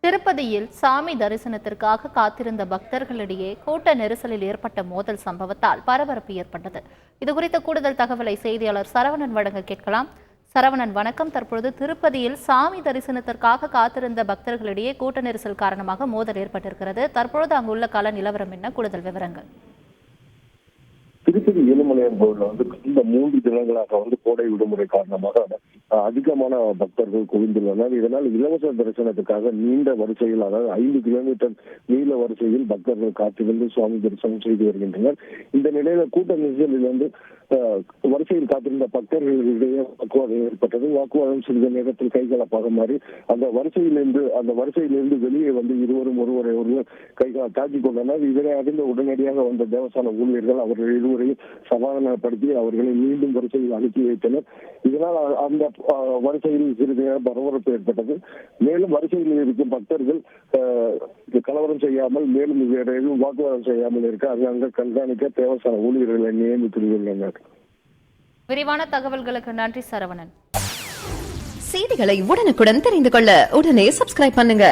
திருப்பதியில் சாமி தரிசனத்திற்காக காத்திருந்த பக்தர்களிடையே கூட்ட நெரிசலில் ஏற்பட்ட மோதல் சம்பவத்தால் பரபரப்பு ஏற்பட்டது. இதுகுறித்த கூடுதல் தகவலை செய்தியாளர் சரவணன் வழங்க கேட்கலாம். சரவணன், வணக்கம். தற்பொழுது திருப்பதியில் சாமி தரிசனத்திற்காக காத்திருந்த பக்தர்களிடையே கூட்ட நெரிசல் காரணமாக மோதல் ஏற்பட்டிருக்கிறது. தற்பொழுது அங்குள்ள கள நிலவரம் என்ன? கூடுதல் விவரங்கள். திருப்பதி ஏழுமலையான் கோவில்ல இந்த 3 தினங்களாக கோடை விடுமுறை காரணமாக அதிகமான பக்தர்கள் குவிந்துள்ளனர். இதனால் இலவச தரிசனத்துக்காக நீண்ட வரிசையில், அதாவது 5 கிலோமீட்டர் நீள வரிசையில் பக்தர்கள் காத்திருந்து சுவாமி தரிசனம் செய்து வருகின்றனர். இந்த நிலையில கூட்ட நெரிசலில் வரிசையில் காத்திருந்த பக்தர்களிடையே வாக்குவாதம் ஏற்பட்டது. வாக்குவாதம் சிறிது நேரத்தில் கைகலப்பாக மாறி அந்த வரிசையிலிருந்து வெளியே இருவரும் ஒருவர் கைகால் தாக்கிக் கொண்டனர். இதனை அறிந்து உடனடியாக வந்த தேவஸ்தான ஊழியர்கள் அவர்கள் இருவரையும் சமாதானப்படுத்தி அவர்களை மீண்டும் வரிசையில் அனுப்பி வைத்தனர். இதனால் அந்த வரிசையில் சிறிது நேரம் பரபரப்பு ஏற்பட்டது. மேலும் வரிசையில் இருக்கும் பக்தர்கள் கலவரம் செய்யாமல், மேலும் வேற எதுவும் வாக்குவாதம் செய்யாமல் இருக்க அங்க கண்காணிக்க தேவஸ்தான ஊழியர்களை நியமித்துள்ளனர். விரிவான தகவல்களுக்கு நன்றி சரவணன். செய்திகளை உடனுக்குடன் தெரிந்து கொள்ள உடனே சப்ஸ்கிரைப் பண்ணுங்க.